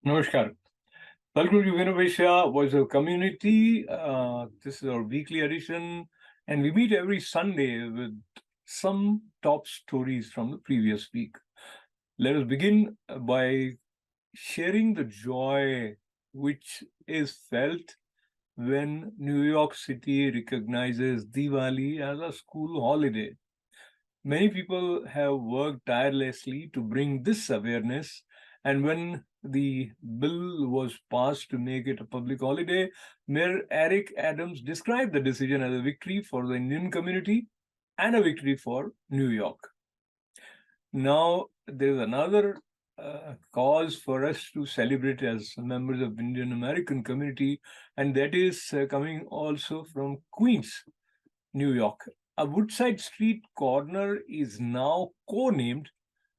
Namaskar. Welcome to Vinnovation Voice of Community. This is our weekly edition, and we meet every Sunday with some top stories from the previous week. Let us begin by sharing the joy which is felt when New York City recognizes Diwali as a school holiday. Many people have worked tirelessly to bring this awareness, and when the bill was passed to make it a public holiday, Mayor Eric Adams described the decision as a victory for the Indian community and a victory for New York. Now, there is another cause for us to celebrate as members of Indian American community, and that is coming also from Queens, New York. A Woodside Street corner is now co-named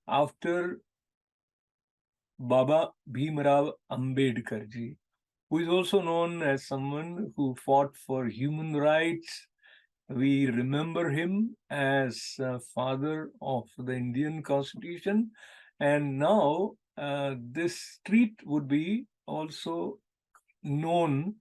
after Baba Bhimrao Ambedkar ji, who is also known as someone who fought for human rights. We remember him as father of the Indian Constitution, and now this street would be also known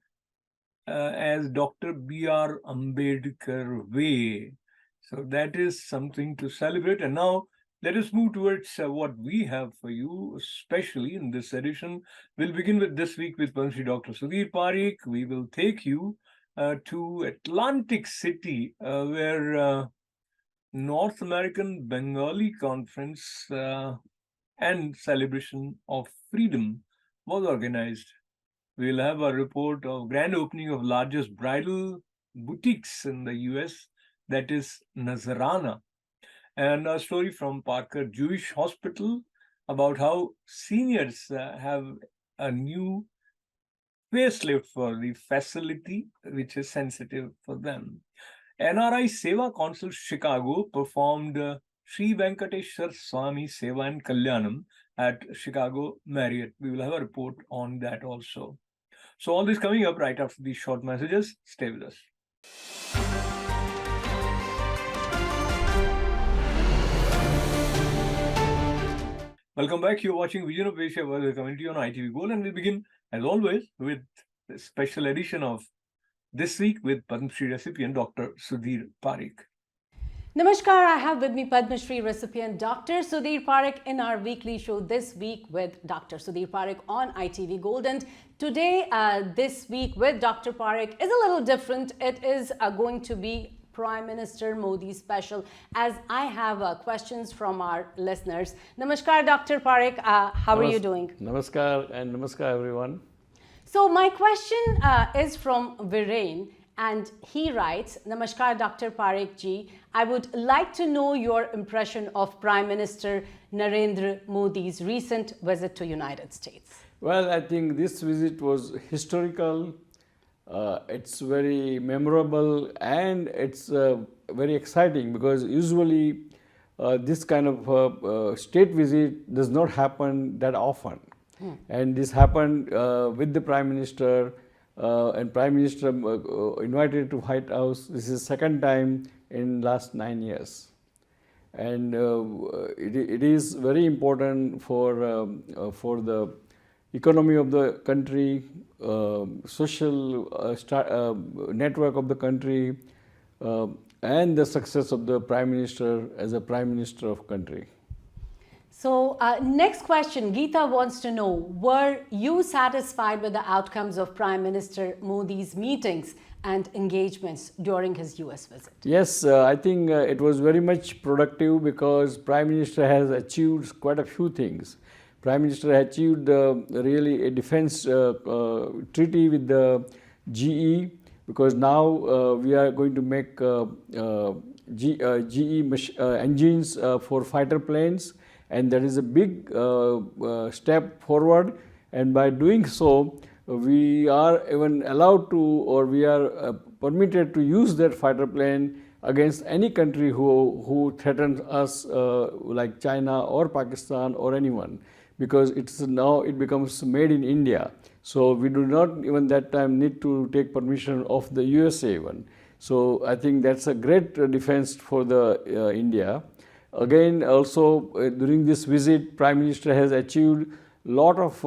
as Dr. B.R. Ambedkar Way. So that is something to celebrate. And now let us move towards what we have for you, especially in this edition. We'll begin with this week with Padma Shri Dr. Sudhir Parikh. We will take you to Atlantic City, where North American Bengali Conference and Celebration of Freedom was organized. We'll have a report of grand opening of largest bridal boutiques in the US, that is Nazarana, and a story from Parker Jewish Hospital about how seniors have a new facelift for the facility, which is sensitive for them. NRI Seva Council Chicago performed Sri Venkateshwar Swami Seva and Kalyanam at Chicago Marriott. We will have a report on that also. So all this coming up right after these short messages. Stay with us. Welcome back. You're watching Vision of Asia World Community on ITV Gold, and we begin, as always, with a special edition of This Week with Padma Shri recipient Dr. Sudhir Parikh. Namaskar, I have with me Padma Shri recipient Dr. Sudhir Parikh in our weekly show This Week with Dr. Sudhir Parikh on ITV Gold. And today, This Week with Dr. Parikh is a little different. It is going to be Prime Minister Modi special, as I have questions from our listeners. Namaskar, Dr. Parikh. How are you doing? Namaskar and namaskar everyone. So my question is from Viren, and he writes, Namaskar, Dr. Parikh ji. I would like to know your impression of Prime Minister Narendra Modi's recent visit to United States. Well, I think this visit was historical. It's very memorable and it's very exciting because usually this kind of state visit does not happen that often. And this happened with the Prime Minister and Prime Minister invited to White House. This is second time in last 9 years. And it is very important for the economy of the country, social network of the country, and the success of the Prime Minister as a Prime Minister of country. So next question, Geeta wants to know, were you satisfied with the outcomes of Prime Minister Modi's meetings and engagements during his US visit? Yes, I think it was very much productive because Prime Minister has achieved quite a few things. Prime Minister achieved really a defense treaty with the GE, because now we are going to make GE engines for fighter planes, and that is a big step forward. And by doing so, we are even allowed to, or we are permitted to use that fighter plane against any country who threatens us, like China or Pakistan or anyone, because it's now it becomes made in India. So we do not even that time need to take permission of the USA even. So I think that's a great defense for the India. Again, also during this visit, Prime Minister has achieved lot of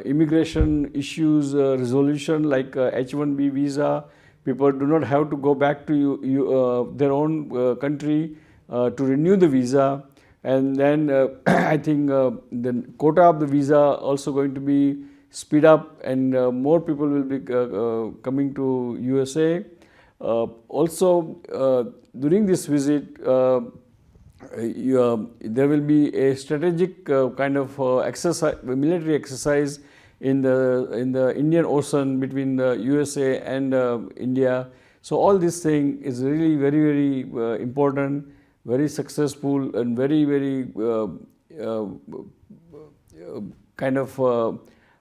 immigration issues resolution, like H-1B visa. People do not have to go back to their own country to renew the visa. And then I think the quota of the visa also going to be speed up, and more people will be coming to USA. Also, during this visit, there will be a strategic kind of exercise, military exercise in the Indian Ocean between the USA and India. So all this thing is really very important, very successful, and very kind of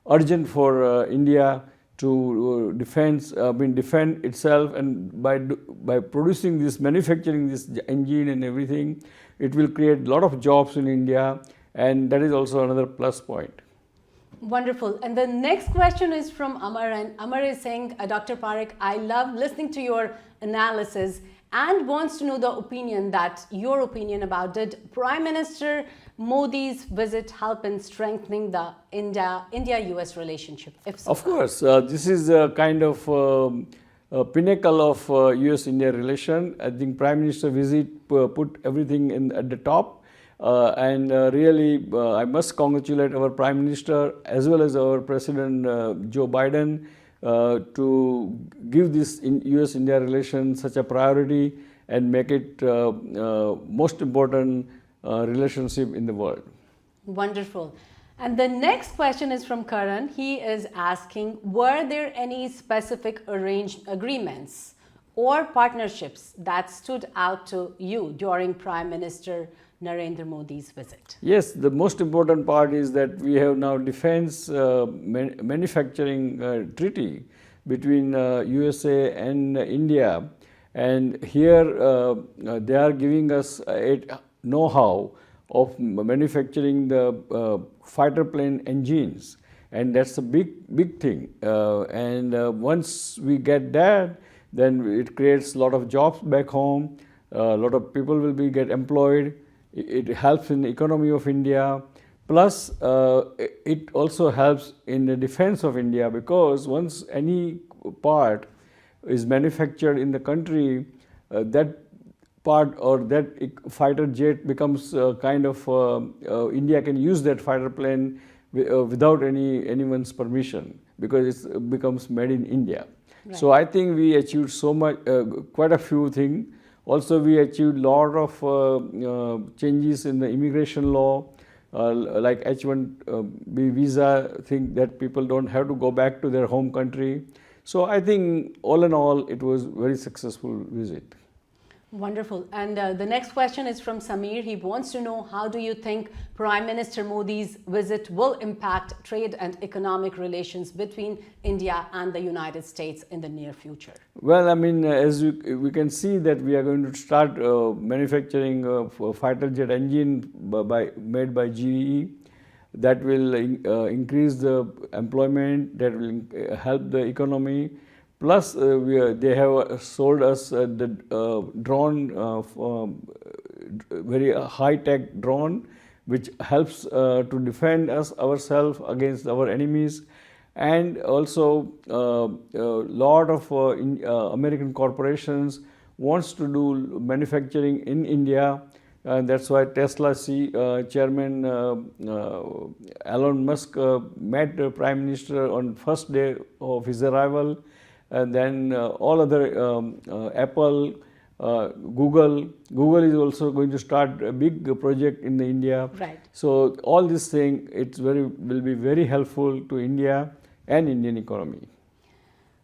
urgent for India to defend itself, and by producing this, manufacturing this engine and everything, it will create a lot of jobs in India, and that is also another plus point. Wonderful. And the next question is from Amar, and Amar is saying, Dr. Parekh, I love listening to your analysis and wants to know your opinion about, did Prime Minister Modi's visit help in strengthening the India-US relationship? If so, of course, this is a kind of a pinnacle of US-India relation. I think Prime Minister visit put everything at the top, and really I must congratulate our Prime Minister as well as our President Joe Biden to give this US-India relation such a priority and make it most important relationship in the world. Wonderful. And the next question is from Karan. He is asking, were there any specific agreements or partnerships that stood out to you during Prime Minister Narendra Modi's visit? Yes, the most important part is that we have now defense manufacturing treaty between USA and India, and here they are giving us a know-how of manufacturing the fighter plane engines, and that's a big thing. And once we get that, then it creates a lot of jobs back home. A lot of people will get employed. It helps in the economy of India. Plus, it also helps in the defense of India, because once any part is manufactured in the country, that part or that fighter jet becomes kind of India can use that fighter plane without anyone's permission, because it becomes made in India. Right. So I think we achieved so much, quite a few things. Also, we achieved a lot of changes in the immigration law, like H-1B visa thing, that people don't have to go back to their home country. So I think all in all, it was a very successful visit. Wonderful. And the next question is from Samir. He wants to know, how do you think Prime Minister Modi's visit will impact trade and economic relations between India and the United States in the near future? Well, I mean, as we can see that we are going to start manufacturing a fighter jet engine made by GE. That will increase the employment, that will help the economy. Plus, they have sold us the drone, very high-tech drone, which helps to defend ourselves against our enemies. And also, a lot of American corporations wants to do manufacturing in India. And that's why Tesla chairman Elon Musk met the Prime Minister on first day of his arrival. And then all other Apple, Google is also going to start a big project in India. Right. So all this thing, will be very helpful to India and Indian economy.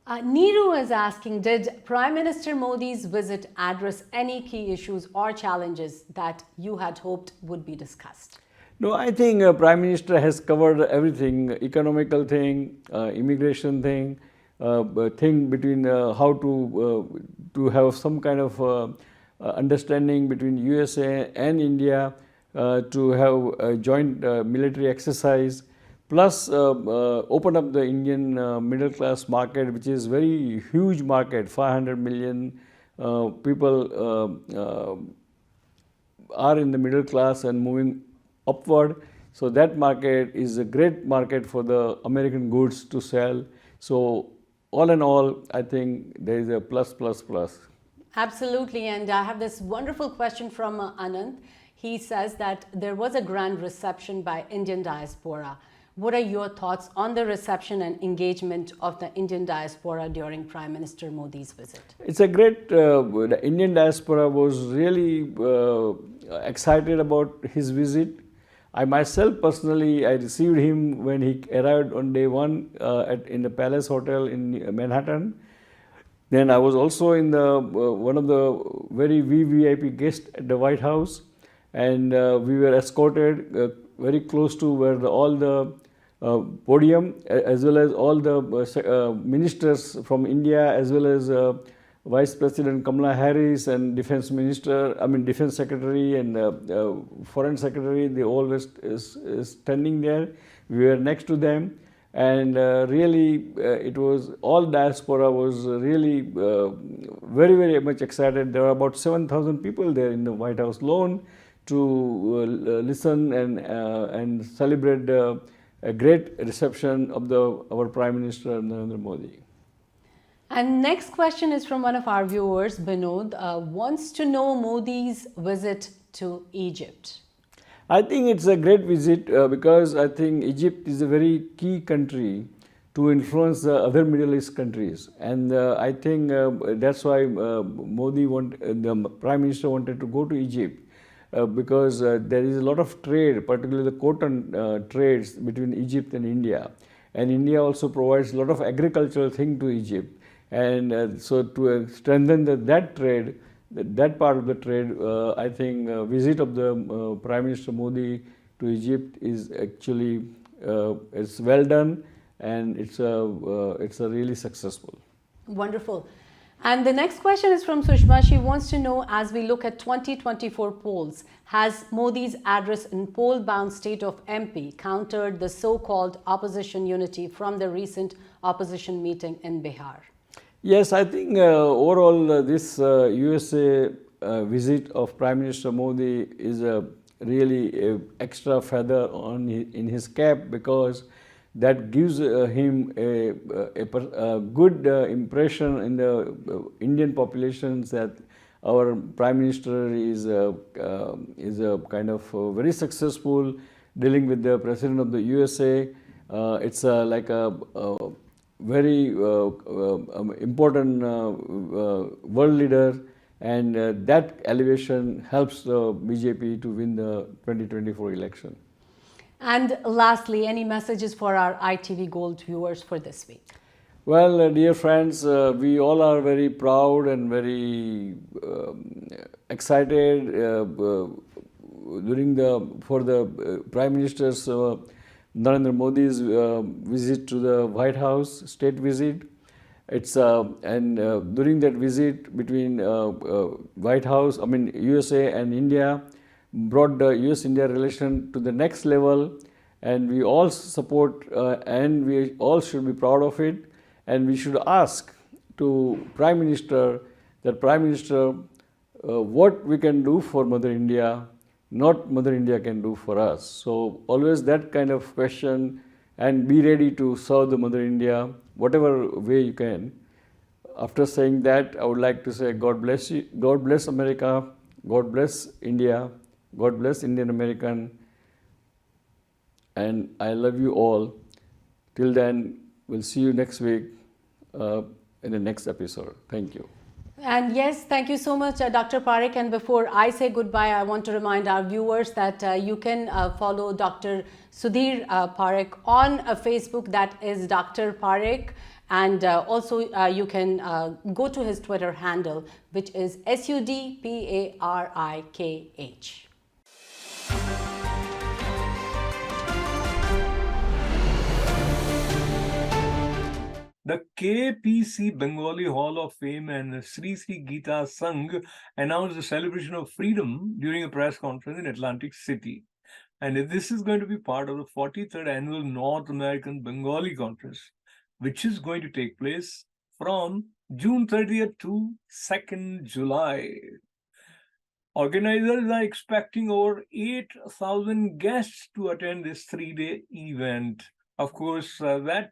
Neeru is asking, did Prime Minister Modi's visit address any key issues or challenges that you had hoped would be discussed? No, I think Prime Minister has covered everything: economical thing, immigration thing. Thing between how to have some kind of understanding between USA and India, to have a joint military exercise, plus open up the Indian middle class market, which is very huge market. 500 million people are in the middle class and moving upward. So that market is a great market for the American goods to sell. So all in all, I think there is a plus, plus, plus. Absolutely. And I have this wonderful question from Anand. He says that there was a grand reception by Indian diaspora. What are your thoughts on the reception and engagement of the Indian diaspora during Prime Minister Modi's visit? It's a great, the Indian diaspora was really excited about his visit. I myself personally, I received him when he arrived on day one in the Palace Hotel in Manhattan. Then I was also in the one of the very VVIP guests at the White House, and we were escorted very close to where all the podium, as well as all the ministers from India, as well as Vice President Kamala Harris and Defense Secretary and Foreign Secretary. They always is standing there. We were next to them. And really, it was all diaspora was really very, very much excited. There were about 7,000 people there in the White House alone to listen and celebrate a great reception of our Prime Minister Narendra Modi. And next question is from one of our viewers, Binod, wants to know Modi's visit to Egypt. I think it's a great visit because I think Egypt is a very key country to influence the other Middle East countries, and I think that's why the Prime Minister wanted to go to Egypt because there is a lot of trade, particularly the cotton trades between Egypt and India also provides a lot of agricultural thing to Egypt, and so to strengthen that trade. That part of the trade, I think, visit of the Prime Minister Modi to Egypt is actually it's well done, and it's a really successful. Wonderful. And the next question is from Sushma. She wants to know, as we look at 2024 polls, has Modi's address in poll-bound state of MP countered the so-called opposition unity from the recent opposition meeting in Bihar? Yes, I think overall this USA visit of Prime Minister Modi is really an extra feather in his cap, because that gives him a good impression in the Indian populations that our Prime Minister is a kind of very successful dealing with the President of the USA. It's like a very important world leader, and that elevation helps the BJP to win the 2024 election. And lastly, any messages for our ITV Gold viewers for this week? Well, dear friends, we all are very proud and very excited for the Prime Minister's Narendra Modi's visit to the White House, state visit. It's and during that visit between White House, USA and India, brought the US-India relation to the next level, and we all support and we all should be proud of it, and we should ask to Prime Minister that Prime Minister what we can do for Mother India, not Mother India can do for us. So always that kind of question, and be ready to serve the Mother India whatever way you can. After saying that, I would like to say God bless you, God bless America, God bless India, God bless Indian American, and I love you all. Till then, we'll see you next week in the next episode. Thank you. And yes, thank you so much, Dr. Parekh. And before I say goodbye, I want to remind our viewers that you can follow Dr. Sudhir Parekh on Facebook, that is Dr. Parekh. And also you can go to his Twitter handle, which is SUDPARIKH. The KPC Bengali Hall of Fame and Sri Sri Geeta Sangh announced the celebration of freedom during a press conference in Atlantic City. And this is going to be part of the 43rd Annual North American Bengali Conference, which is going to take place from June 30th to 2nd July. Organizers are expecting over 8,000 guests to attend this 3-day event. Of course, that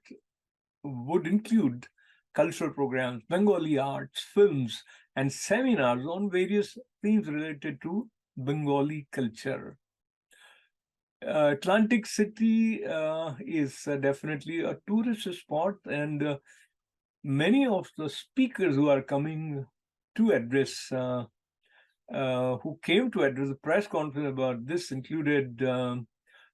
would include cultural programs, Bengali arts, films, and seminars on various themes related to Bengali culture. Atlantic City is definitely a tourist spot, and many of the speakers who are coming to address, who came to address the press conference about this included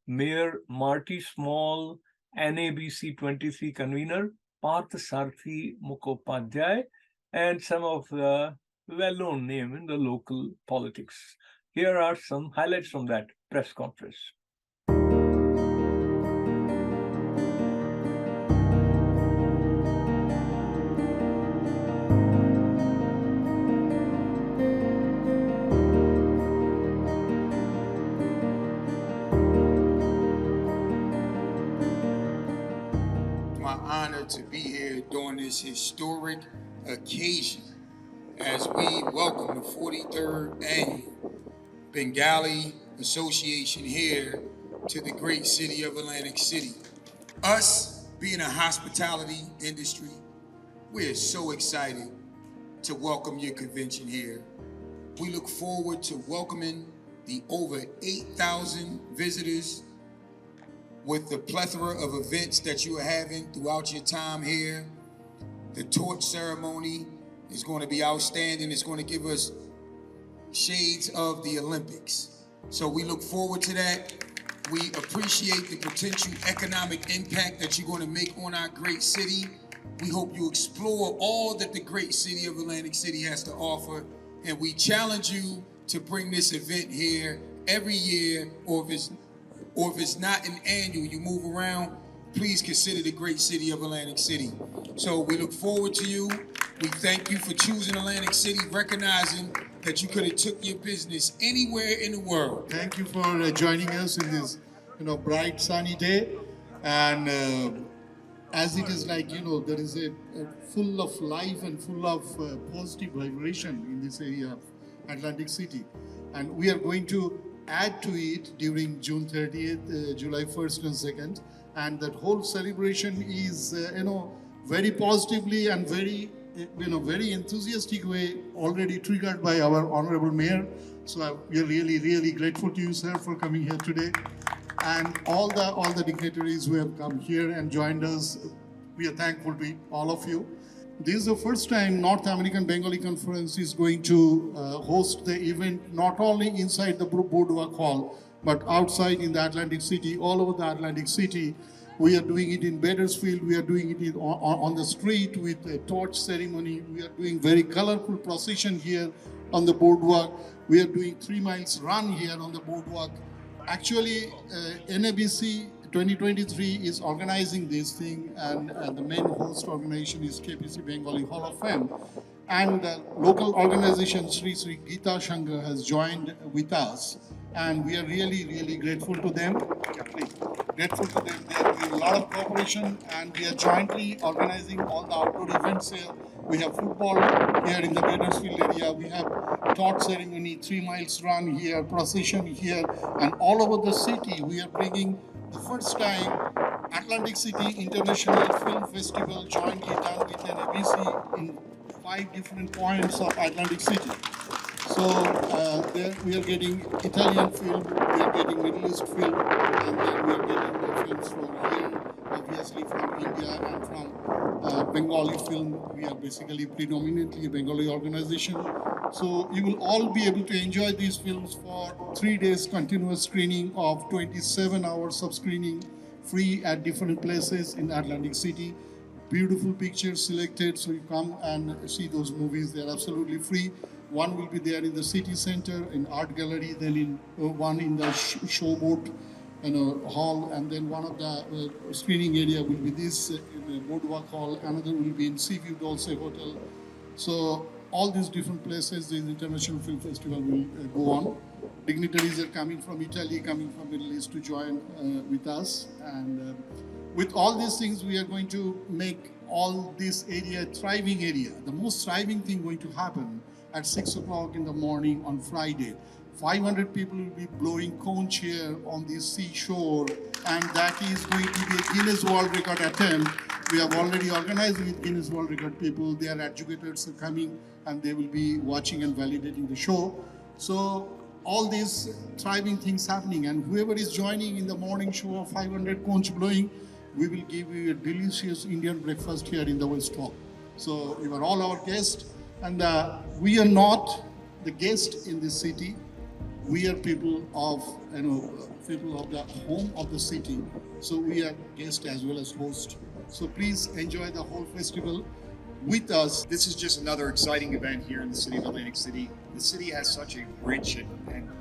Mayor Marty Small, NABC 23 convener Parth Sarthi Mukhopadhyay, and some of the well-known names in the local politics. Here are some highlights from that press conference. My honor to be here during this historic occasion as we welcome the 43rd Annual Bengali Association here to the great city of Atlantic City. Us being a hospitality industry, we're so excited to welcome your convention here. We look forward to welcoming the over 8,000 visitors with the plethora of events that you are having throughout your time here. The torch ceremony is going to be outstanding. It's going to give us shades of the Olympics. So we look forward to that. We appreciate the potential economic impact that you're going to make on our great city. We hope you explore all that the great city of Atlantic City has to offer. And we challenge you to bring this event here every year, or if it's not an annual, you move around, please consider the great city of Atlantic City. So we look forward to you. We thank you for choosing Atlantic City, recognizing that you could have took your business anywhere in the world. Thank you for joining us in this, bright sunny day. And as it is like, there is a full of life and full of positive vibration in this area of Atlantic City. And we are going to add to it during June 30th, July 1st and 2nd. And that whole celebration is, very positively and very, very enthusiastic way already triggered by our Honorable Mayor. So we are really, really grateful to you, sir, for coming here today. And all the dignitaries who have come here and joined us, we are thankful to all of you. This is the first time North American Bengali Conference is going to host the event not only inside the Boardwalk Hall, but outside in the Atlantic City, all over the Atlantic City. We are doing it in Bakersfield. We are doing it on the street with a torch ceremony. We are doing very colorful procession here on the boardwalk. We are doing 3 miles run here on the boardwalk. Actually, NABC 2023 is organizing this thing, and the main host organization is KBC Bengali Hall of Fame. And the local organization Sri Sri Gita Sangha has joined with us, and we are really, really grateful to them. Yeah, please. Grateful to them. They are doing a lot of cooperation, and we are jointly organizing all the outdoor events here. We have football here in the Bakersfield area. We have torch ceremony, 3 miles run here, procession here, and all over the city. We are bringing the first time Atlantic City International Film Festival jointly done with NABC in 5 different points of Atlantic City. So there we are getting Italian film, we are getting Middle East film, and then we are getting the films from here, obviously from India and from Bengali film. We are basically predominantly a Bengali organization. So you will all be able to enjoy these films for 3 days continuous screening of 27 hours of screening, free at different places in Atlantic City. Beautiful pictures selected, so you come and see those movies. They're absolutely free. One will be there in the city center, in art gallery, then in one in the showboat hall, and then one of the screening area will be this in the Boardwalk Hall. Another will be in Seaview Dolce Hotel. So all these different places, the International Film Festival will go on. Dignitaries are coming from Italy, coming from Middle East to join with us, and with all these things, we are going to make all this area a thriving area. The most thriving thing going to happen at 6 o'clock in the morning on Friday. 500 people will be blowing conch here on the seashore, and that is going to be a Guinness World Record attempt. We have already organized with Guinness World Record people. Their educators are coming and they will be watching and validating the show. So all these thriving things happening, and whoever is joining in the morning show of 500 conch blowing, we will give you a delicious Indian breakfast here in the West Hall. So you are all our guests, and we are not the guest in this city. We are people of, people of the home of the city. So we are guests as well as hosts. So please enjoy the whole festival with us. This is just another exciting event here in the city of Atlantic City. The city has such a rich and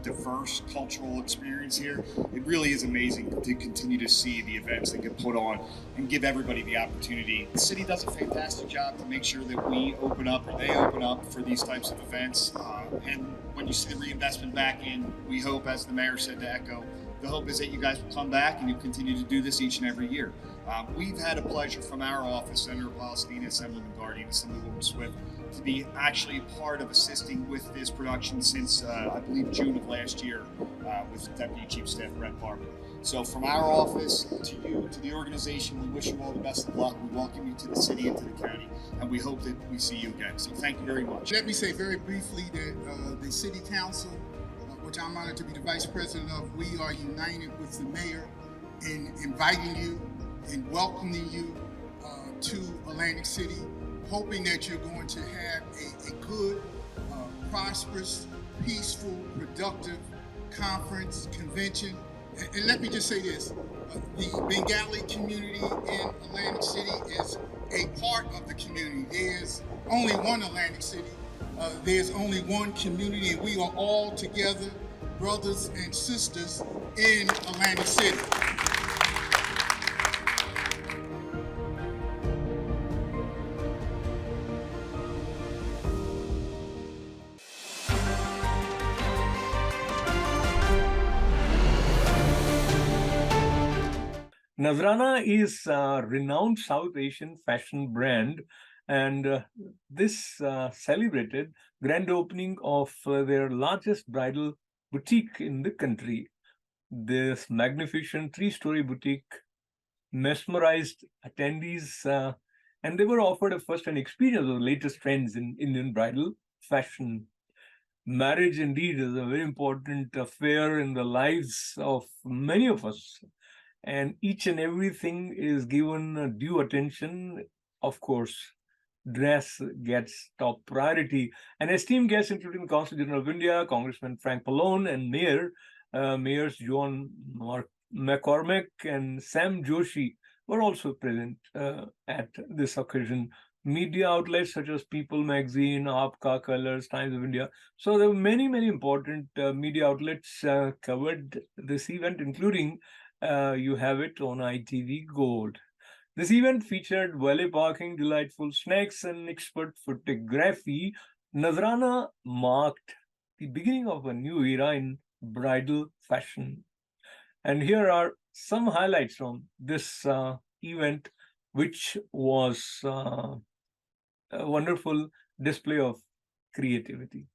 diverse cultural experience here. It really is amazing to continue to see the events that get put on and give everybody the opportunity. The city does a fantastic job to make sure that we open up, or they open up, for these types of events. And when you see the reinvestment back in, we hope, as the mayor said to echo, the hope is that you guys will come back and you continue to do this each and every year. We've had a pleasure from our office, Senator Palestina, Assemblyman Guardian, Assemblywoman Swift, to be actually part of assisting with this production since, I believe, June of last year with Deputy Chief Staff Brett Barber. So from our office to you, to the organization, we wish you all the best of luck. We welcome you to the city and to the county, and we hope that we see you again. So thank you very much. Let me say very briefly that the City Council, which I'm honored to be the Vice President of, we are united with the Mayor in inviting you and welcoming you to Atlantic City, hoping that you're going to have a good, prosperous, peaceful, productive conference, convention. And let me just say this, the Bengali community in Atlantic City is a part of the community. There's only one Atlantic City. There's only one community, and we are all together, brothers and sisters in Atlantic City. Nazrana is a renowned South Asian fashion brand, and this celebrated grand opening of their largest bridal boutique in the country. This magnificent three-story boutique mesmerized attendees, and they were offered a first-hand experience of the latest trends in Indian bridal fashion. Marriage indeed is a very important affair in the lives of many of us, and each and everything is given due attention. Of course, dress gets top priority. An esteemed guest, including the Consul General of India, Congressman Frank Pallone, and Mayors John McCormack and Sam Joshi were also present at this occasion. Media outlets such as People Magazine, Aapka Colors, Times of India. So there were many important media outlets covered this event, including you have it on ITV Gold. This event featured valet parking, delightful snacks, and expert photography. Nazrana marked the beginning of a new era in bridal fashion. And here are some highlights from this event, which was a wonderful display of creativity.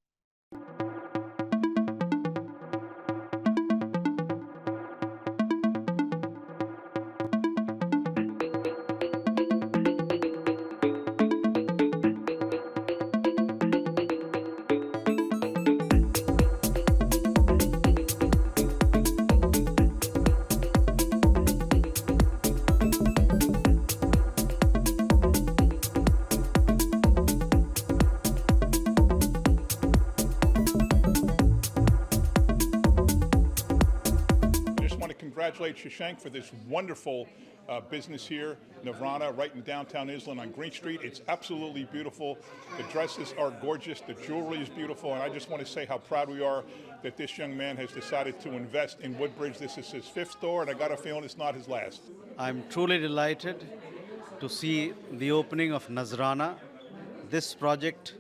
Congratulate Shashank for this wonderful business here, Nazrana, right in downtown Island on Green Street. It's absolutely beautiful. The dresses are gorgeous. The jewelry is beautiful. And I just want to say how proud we are that this young man has decided to invest in Woodbridge. This is his 5th store, and I got a feeling it's not his last. I'm truly delighted to see the opening of Nazrana. This project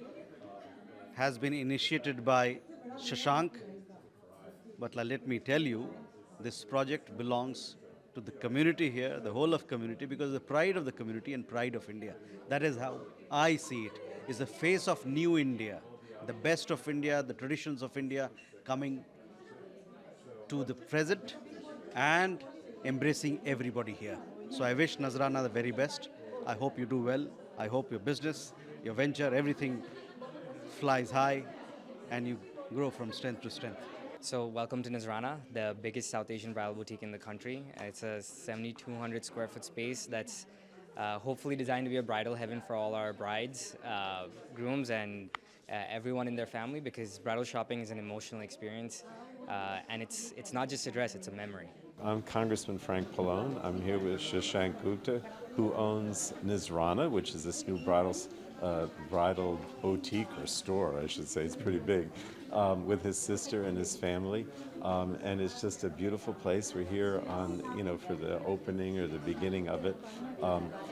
has been initiated by Shashank, but let me tell you, this project belongs to the community here, the whole of community, because the pride of the community and pride of India. That is how I see it, is the face of new India. the best of India, the traditions of India coming to the present and embracing everybody here. So I wish Nazrana the very best. I hope you do well. I hope your business, your venture, everything flies high and you grow from strength to strength. So welcome to Nazrana, the biggest South Asian bridal boutique in the country. It's a 7,200 square foot space that's hopefully designed to be a bridal heaven for all our brides, grooms, and everyone in their family, because bridal shopping is an emotional experience, and it's not just a dress, it's a memory. I'm Congressman Frank Pallone. I'm here with Shashank Gupta, who owns Nazrana, which is this new bridal boutique or store, I should say. It's pretty big, with his sister and his family, and it's just a beautiful place. We're here for the opening or the beginning of it.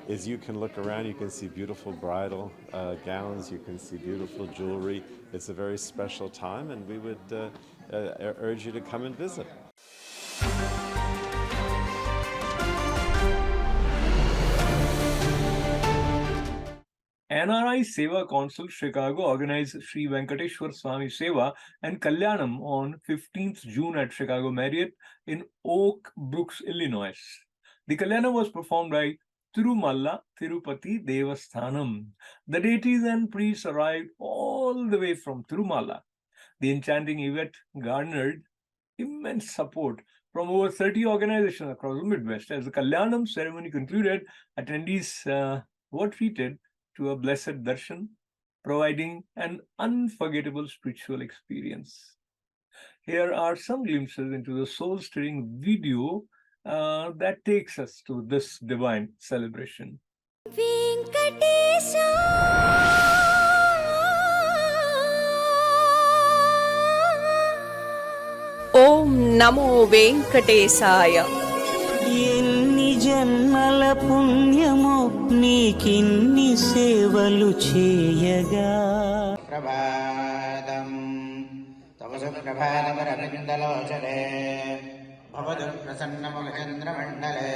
As you can look around, you can see beautiful bridal gowns. You can see beautiful jewelry. It's a very special time, and we would urge you to come and visit. NRI Seva Council Chicago organized Sri Venkateshwar Swami Seva and Kalyanam on 15th June at Chicago Marriott in Oak Brooks, Illinois. The Kalyanam was performed by Tirumala Tirupati Devasthanam. The deities and priests arrived all the way from Tirumala. The enchanting event garnered immense support from over 30 organizations across the Midwest. As the Kalyanam ceremony concluded, attendees were treated to a blessed darshan, providing an unforgettable spiritual experience. Here are some glimpses into the soul-stirring video that takes us to this divine celebration. ఓం నమో వెంకటేశాయ. ఎన్ని జన్మల పుణ్యమో నీకిన్ని సేవలు చేయగా. ప్రభాతం తమసు ప్రభాతమరవిందలోచనే భవదు ప్రసన్నమగచంద్రమండలే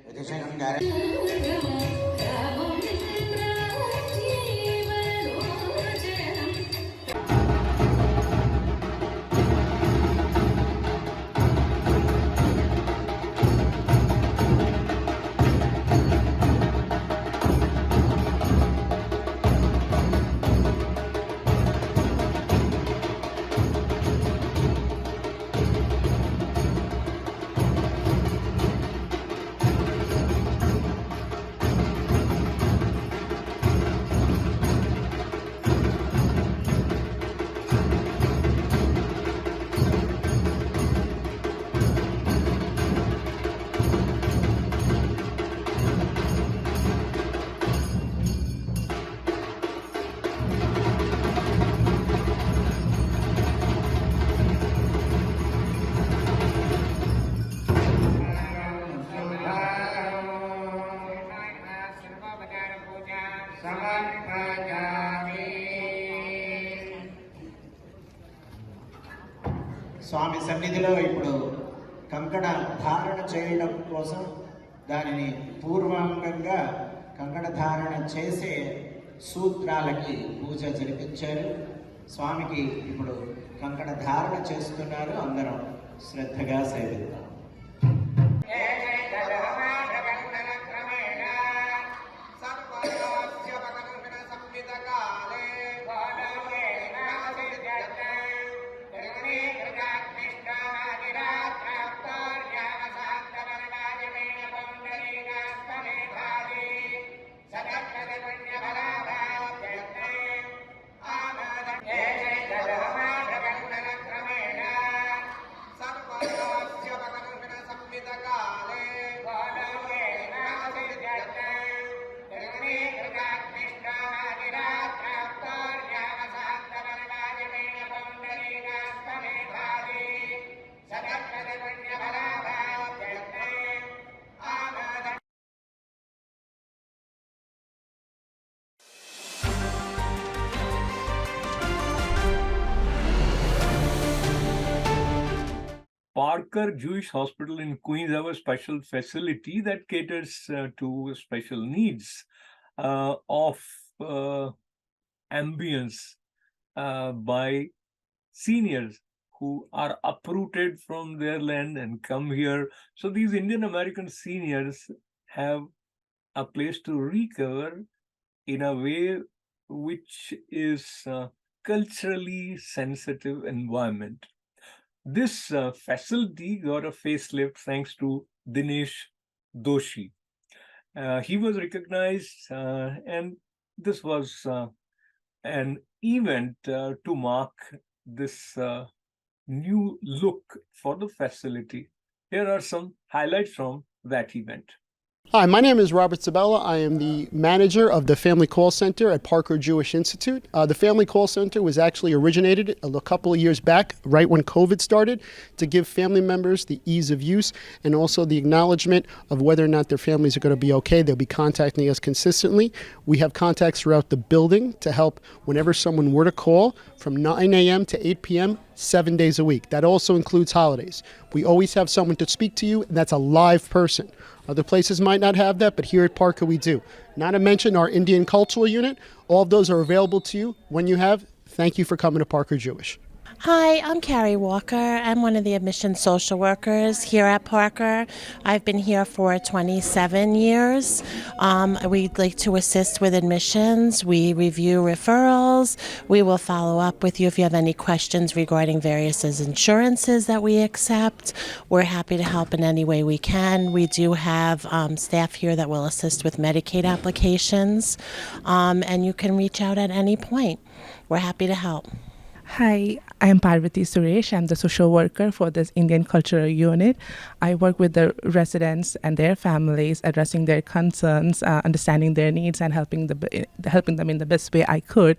విధిశంకర. స్వామి సన్నిధిలో ఇప్పుడు కంకణ ధారణ చేయడం కోసం దానిని పూర్వాంగంగా కంకణ ధారణ చేసే సూత్రాలకి పూజ జరిపించారు. స్వామికి ఇప్పుడు కంకణ ధారణ చేస్తున్నారు. అందరం శ్రద్ధగా సేవిద్దాం. Parker Jewish Hospital in Queens have a special facility that caters to special needs of ambience by seniors who are uprooted from their land and come here. So these Indian American seniors have a place to recover in a way which is culturally sensitive environment. This facility got a facelift thanks to Dinesh Doshi. He was recognized, and this was an event to mark this new look for the facility. Here are some highlights from that event. Hi, my name is Robert Sabella. I am the manager of the Family Call Center at Parker Jewish Institute. The Family Call Center was actually originated a couple of years back, right when COVID started, to give family members the ease of use and also the acknowledgement of whether or not their families are going to be okay. They'll be contacting us consistently. We have contacts throughout the building to help whenever someone were to call from 9 a.m. to 8 p.m., 7 days a week. That also includes holidays. We always have someone to speak to you, and that's a live person. Other places might not have that, but here at Parker we do. Not to mention our Indian Cultural Unit. All of those are available to you when you have. Thank you for coming to Parker Jewish. Hi, I'm Carrie Walker. I'm one of the admissions social workers here at Parker. I've been here for 27 years. We'd like to assist with admissions. We review referrals. We will follow up with you if you have any questions regarding various insurances that we accept. We're happy to help in any way we can. We do have staff here that will assist with Medicaid applications, and you can reach out at any point. We're happy to help. Hi, I'm Parvati Suresh. I'm the social worker for this Indian Cultural Unit. I work with the residents and their families, addressing their concerns, understanding their needs, and helping them in the best way I could.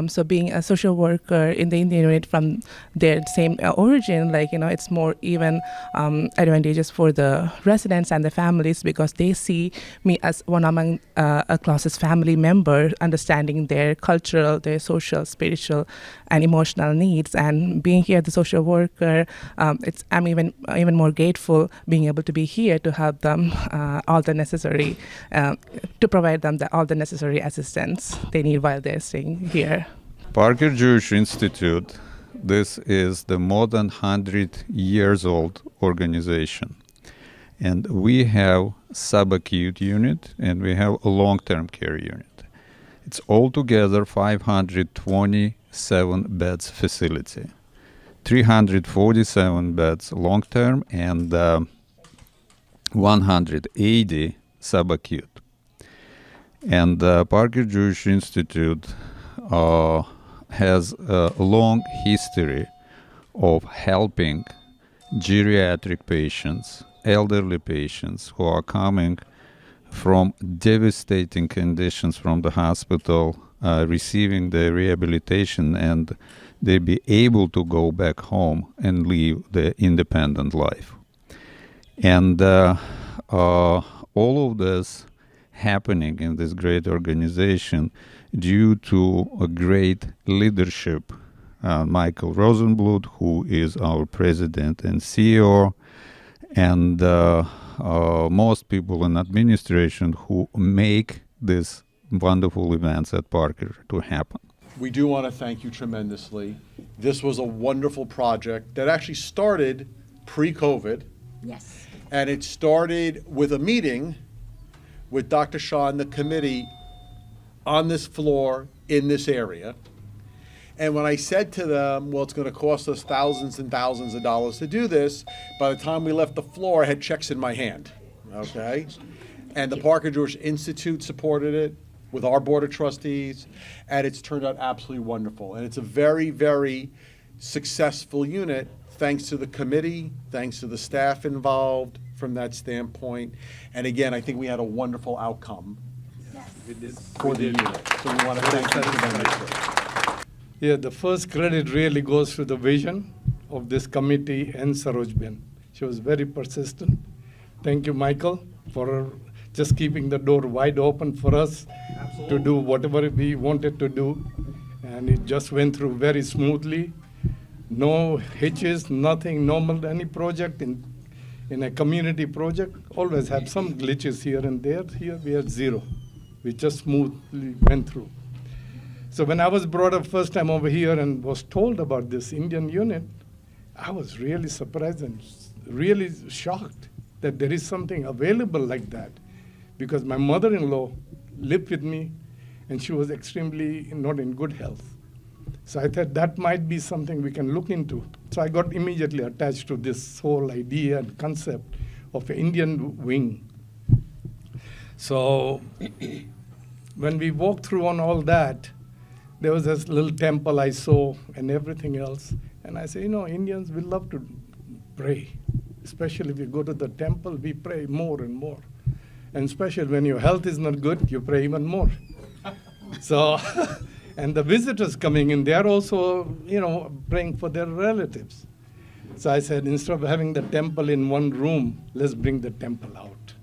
So being a social worker in the Indian unit from their same origin, it's more even advantageous for the residents and the families because they see me as one among a closest family member, understanding their cultural, their social, spiritual, and emotional needs. And being here as a social worker, I'm even more grateful being able to be here to help them all the necessary, to provide them all the necessary assistance they need while they're staying here. Parker Jewish Institute, this is the more than 100 years old organization. And we have subacute unit and we have a long-term care unit. It's altogether 527 beds facility, 347 beds long-term and 180 subacute. And Parker Jewish Institute has a long history of helping geriatric patients, elderly patients who are coming from devastating conditions from the hospital, receiving the rehabilitation, and they be able to go back home and live the independent life. And all of this happening in this great organization due to a great leadership. Michael Rosenblut, who is our president and CEO, and most people in administration who make these wonderful events at Parker to happen. We do want to thank you tremendously. This was a wonderful project that actually started pre-COVID. Yes. And it started with a meeting with Dr. Shah and the committee on this floor in this area. And when I said to them, well, it's going to cost us thousands and thousands of dollars to do this, by the time we left the floor, I had checks in my hand, okay? And the Parker Jewish Institute supported it with our board of trustees, and it's turned out absolutely wonderful. And it's a very, very successful unit, thanks to the committee, thanks to the staff involved from that standpoint. And again, I think we had a wonderful outcome for the unit. So we want to thank you tremendously. Yeah, the first credit really goes to the vision of this committee and Sarojben. She was very persistent. Thank you, Michael, for just keeping the door wide open for us to do whatever we wanted to do. And it just went through very smoothly. No hitches, nothing normal. Any project in a community project always have some glitches here and there. Here we had zero. We just smoothly went through. So when I was brought up first time over here and was told about this Indian unit, I was really surprised and really shocked that there is something available like that. Because my mother-in-law lived with me and she was extremely not in good health. So I thought that might be something we can look into. So I got immediately attached to this whole idea and concept of an Indian wing. So when we walked through on all that, there was this little temple I saw and everything else. And I say, Indians, we love to pray. Especially if you go to the temple, we pray more and more. And especially when your health is not good, you pray even more. So, and the visitors coming in, they are also, praying for their relatives. So I said, instead of having the temple in one room, let's bring the temple out.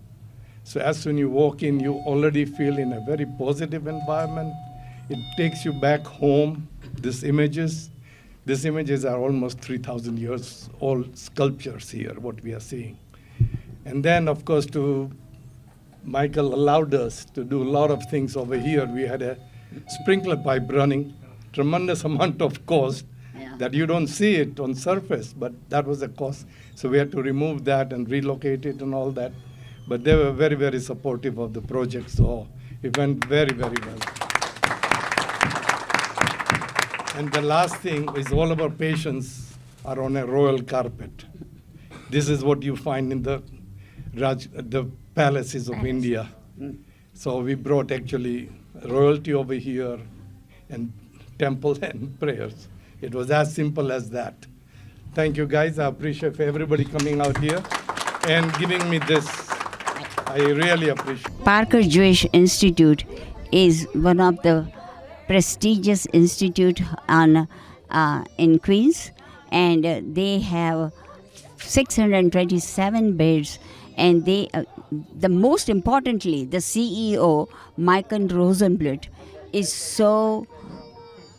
So as soon as you walk in, you already feel in a very positive environment. It takes you back home. These images are almost 3,000 years old sculptures here, what we are seeing. And then, of course, Michael allowed us to do a lot of things over here. We had a sprinkler pipe running, tremendous amount of cost that you don't see it on surface, but that was a cost. So we had to remove that and relocate it and all that. But they were very, very supportive of the project, so it went very, very well. And the last thing is all of our patients are on a royal carpet. This is what you find in the palaces of India. So we brought actually royalty over here and temple and prayers. It was as simple as that. Thank you guys. I appreciate everybody coming out here and giving me this. I really appreciate it. Parker Jewish Institute is one of the prestigious institute in Queens, and they have 627 beds, and the most importantly, the CEO, Michael Rosenblatt, is so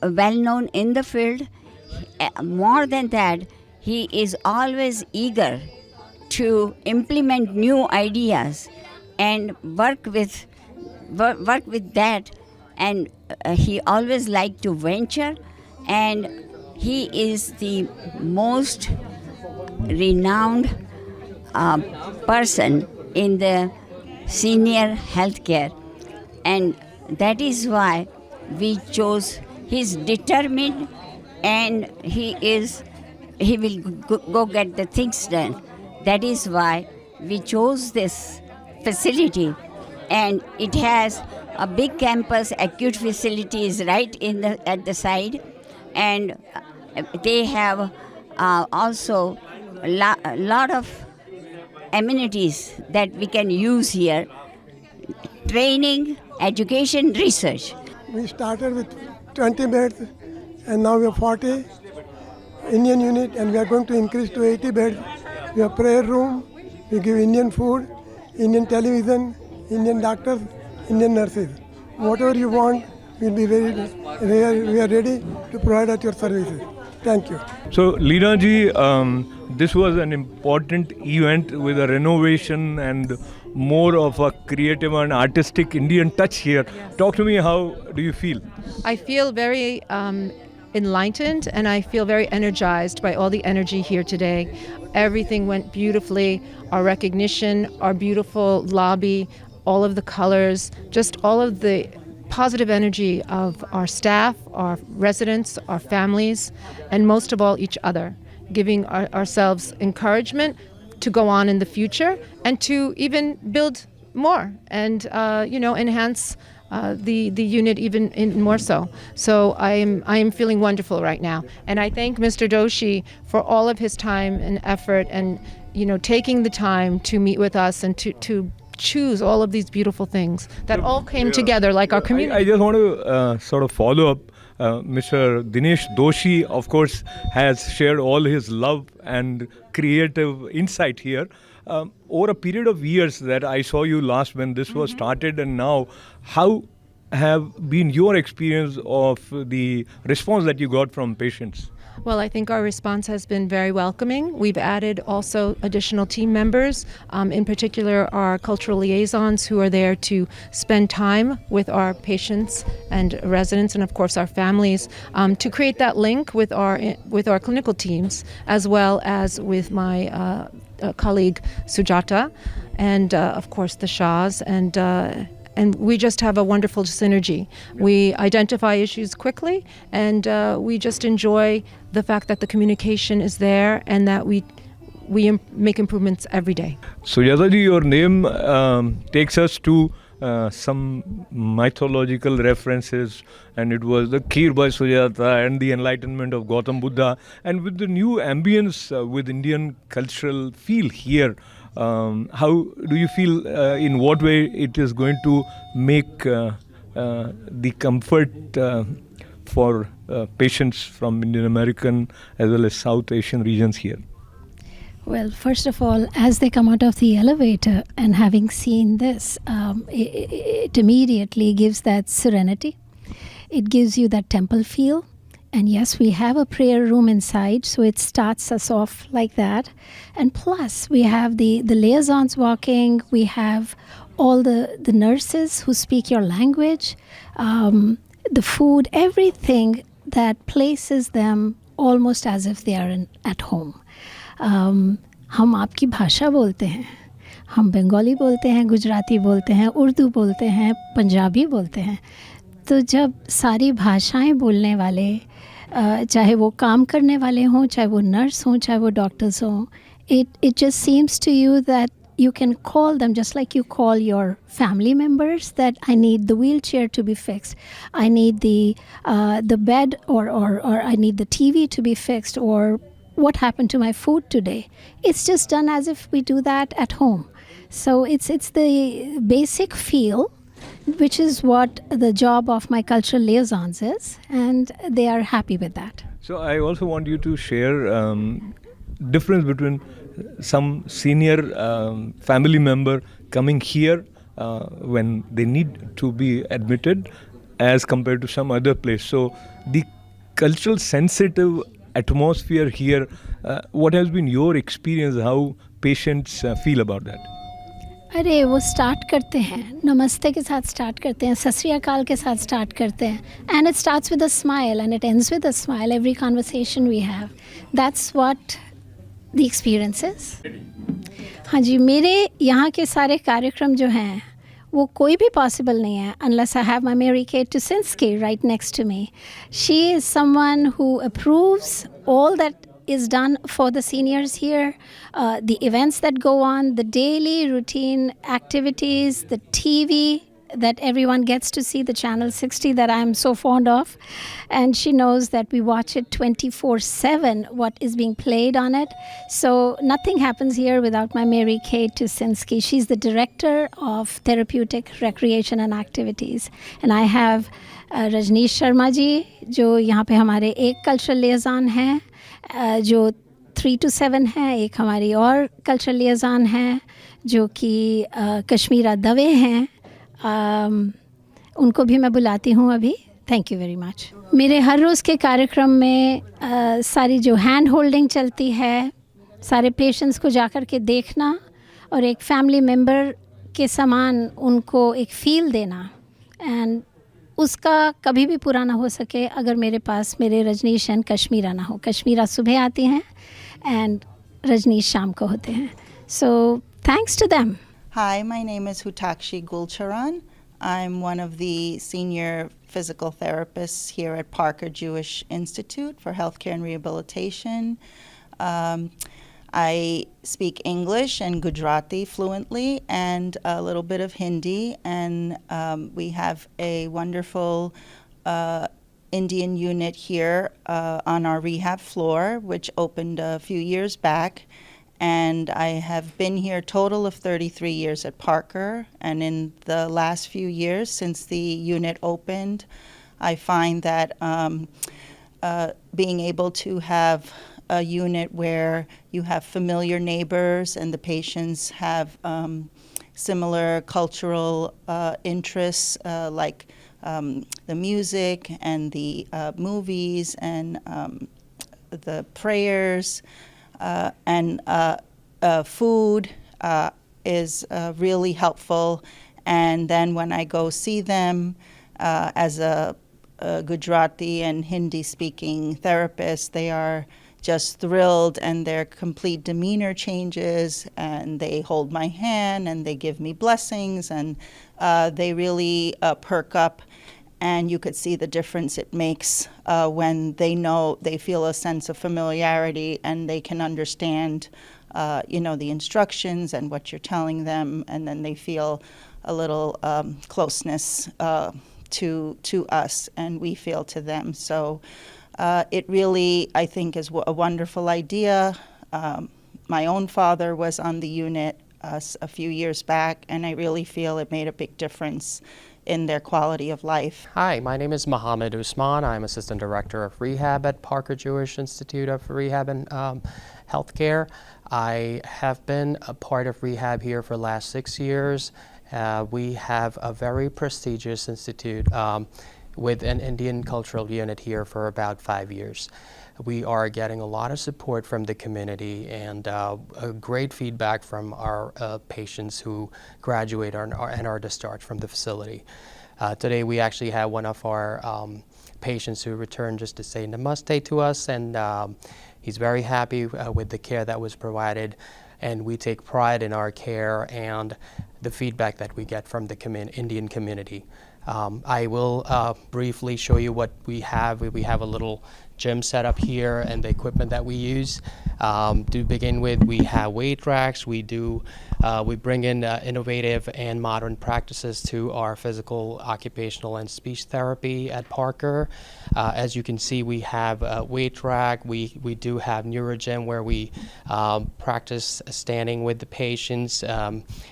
well known in the field. More than that, he is always eager to implement new ideas and work with that, and he always liked to venture, and he is the most renowned person in the senior healthcare, and that is why we chose. He's determined, and he will go get the things done. That is why we chose this facility, and it has a big campus. Acute facility is right at the side, and they have also a lot of amenities that we can use here: training, education, research. We started with 20 beds, and now we have 40 Indian unit, and we are going to increase to 80 beds. We have prayer room, we give Indian food, Indian television, Indian doctors, Indian nurses. Whatever you want, we are ready to provide at your services. Thank you. So, Leena ji, this was an important event with a renovation and more of a creative and artistic Indian touch here. Yes. Talk to me, how do you feel? I feel very enlightened, and I feel very energized by all the energy here today. Everything went beautifully. Our recognition, our beautiful lobby, all of the colors, just all of the positive energy of our staff, our residents, our families, and most of all, each other, giving ourselves encouragement to go on in the future and to even build more and enhance the unit even more so. So I am feeling wonderful right now, and I thank Mr. Doshi for all of his time and effort, and taking the time to meet with us and to choose all of these beautiful things that all came together like our community. I just want to sort of follow up. Mr. Dinesh Doshi, of course, has shared all his love and creative insight here. Over a period of years that I saw you last when this was started and now, how have been your experience of the response that you got from patients? Well, I think our response has been very welcoming. We've added also additional team members, in particular our cultural liaisons who are there to spend time with our patients and residents and of course our families to create that link with our clinical teams as well as with my colleague Sujata and of course the Shahs and we just have a wonderful synergy. We identify issues quickly, and we just enjoy the fact that the communication is there and that we make improvements every day. Sujata ji, your name takes us to some mythological references, and it was the Kheer by Sujata and the enlightenment of Gautam Buddha. And with the new ambience with Indian cultural feel here, how do you feel, in what way it is going to make the comfort for patients from Indian American as well as South Asian regions here? Well, first of all, as they come out of the elevator and having seen this, it immediately gives that serenity. It gives you that temple feel. And yes, we have a prayer room inside, so it starts us off like that. And plus, we have the liaisons walking, we have all the nurses who speak your language, the food, everything that places them almost as if they are at home. हम आपकी भाषा बोलते हैं, हम बंगाली बोलते हैं, गुजराती बोलते हैं, उर्दू बोलते हैं, पंजाबी बोलते हैं. तो जब सारी भाषाएं बोलने वाले, चाहे वो काम करने वाले हों, चाहे वो नर्स हों, चाहे वो डॉक्टर्स हों, it just seems to you that you can call them just like you call your family members, that I need the wheelchair to be fixed, I need the bed or I need the TV to be fixed, or what happened to my food today. It's just done as if we do that at home. So it's the basic feel, which is what the job of my cultural liaisons is, and they are happy with that. So I also want you to share difference between some senior family member coming here when they need to be admitted as compared to some other place. So the cultural sensitive atmosphere here, what has been your experience, how patients feel about that? अरे वो start करते हैं, नमस्ते के साथ start करते हैं, सत श्री अकाल के साथ स्टार्ट करते हैं, and it starts with a smile and it ends with a smile. Every conversation we have, that's what the experience is. हाँ जी, मेरे यहाँ के सारे कार्यक्रम जो हैं वो कोई भी possible नहीं है unless I have my Mary Kate Tusinski right next to me. She is someone who approves all that is done for the seniors here, the events that go on, the daily routine activities, the TV that everyone gets to see, the Channel 60 that I'm so fond of. And she knows that we watch it 24/7, what is being played on it. So nothing happens here without my Mary Kate Tusinski. She's the director of therapeutic recreation and activities. And I have Rajneesh Sharma ji, जो यहाँ पे हमारे एक cultural liaison हैं, जो 3 to 7 है, एक हमारी और कल्चरल लियाज़ान है जो कि कश्मीरा दवे हैं, उनको भी मैं बुलाती हूँ अभी. Thank you very much. मेरे हर रोज़ के कार्यक्रम में सारी जो हैंड होल्डिंग चलती है, सारे पेशेंट्स को जाकर के देखना और एक फैमिली मेम्बर के समान उनको एक फ़ील देना, एंड उसका कभी भी पूरा ना हो सके अगर मेरे पास मेरे रजनीश एंड कश्मीरा ना हो. कश्मीरा सुबह आती हैं एंड रजनीश शाम को होते हैं. So thanks to them. Hi, my name is Hutakshi Gulcharan. I'm one of the senior physical therapists here at Parker Jewish Institute for Healthcare and Rehabilitation. I speak English and Gujarati fluently and a little bit of Hindi, and we have a wonderful Indian unit here on our rehab floor, which opened a few years back. And I have been here a total of 33 years at Parker, and in the last few years since the unit opened, I find that being able to have a unit where you have familiar neighbors and the patients have similar cultural interests like the music and the movies and the prayers and food is really helpful. And then when I go see them as a Gujarati and Hindi speaking therapist, they are just thrilled, and their complete demeanor changes, and they hold my hand and they give me blessings, and they really perk up. And you could see the difference it makes when they feel a sense of familiarity and they can understand the instructions and what you're telling them, and then they feel a little closeness to us, and we feel to them. So it really, I think, is a wonderful idea. My own father was on the unit a few years back, and I really feel it made a big difference in their quality of life. Hi, my name is Mohammed Usman. I'm Assistant Director of Rehab at Parker Jewish Institute of Rehab and Healthcare. I have been a part of rehab here for the last 6 years. We have a very prestigious institute with an Indian cultural unit here for about 5 years. We are getting a lot of support from the community and great feedback from our patients who graduate and are discharged from the facility. Today we actually have one of our patients who returned just to say namaste to us, and he's very happy with the care that was provided, and we take pride in our care and the feedback that we get from the Indian community. I will briefly show you what we have. We have a little gym set up here and the equipment that we use. To begin with, we have weight racks. We bring in innovative and modern practices to our physical, occupational, and speech therapy at Parker. As you can see, we have a weight rack. We do have NeuroGym where we practice standing with the patients.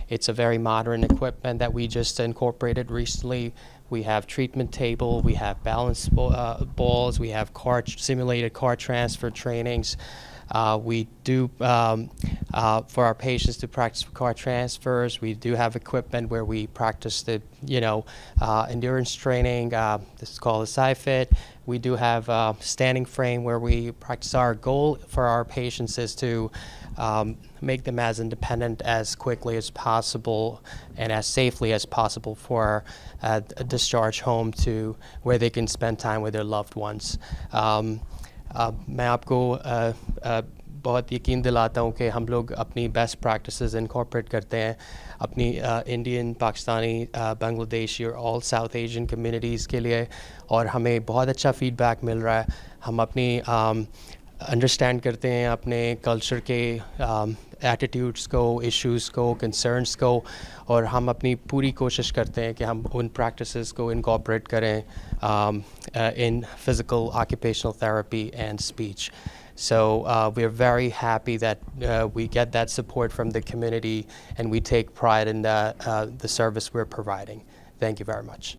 It's a very modern equipment that we just incorporated recently. We have treatment table, we have balance balls, we have simulated car transfer trainings. We do, for our patients to practice car transfers, we do have equipment where we practice the, endurance training. This is called a SciFit. We do have a standing frame where we practice. Our goal for our patients is to make them as independent as quickly as possible and as safely as possible for a discharge home to where they can spend time with their loved ones. मैं आपको बहुत यकीन दिलाता हूँ कि हम लोग अपनी बेस्ट प्रैक्टिसेस इनकॉर्पोरेट करते हैं अपनी इंडियन पाकिस्तानी बांग्लादेशी और ऑल साउथ एशियन कम्युनिटीज़ के लिए, और हमें बहुत अच्छा फीडबैक मिल रहा है. हम अपनी अंडरस्टैंड करते हैं अपने कल्चर के एटीट्यूड्स को, इश्यूज़ को, कंसर्न्स को, और हम अपनी पूरी कोशिश करते हैं कि हम उन प्रैक्टिसेस को इनकॉर्पोरेट करें in physical, occupational therapy and speech. So we're very happy that we get that support from the community, and we take pride in the service we're providing. Thank you very much.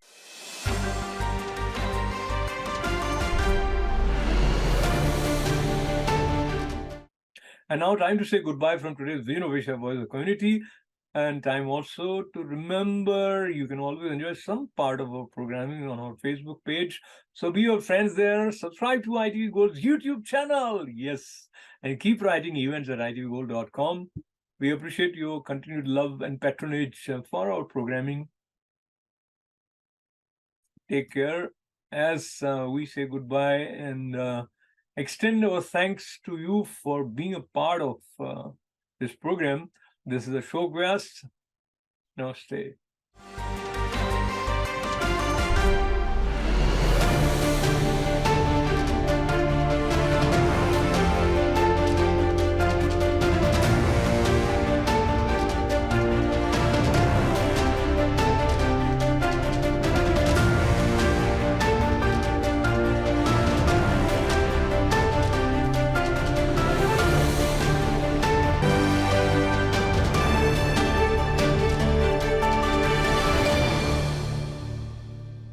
And now time to say goodbye from today's Vision of Asia Voice of the Community, and time also to remember you can always enjoy some part of our programming on our Facebook page. So be your friends there. Subscribe to ITV Gold's YouTube channel. Yes. And keep writing events at itvgold.com. We appreciate your continued love and patronage for our programming. Take care as we say goodbye and extend our thanks to you for being a part of this program. This is Ashok Vyas. Namaste.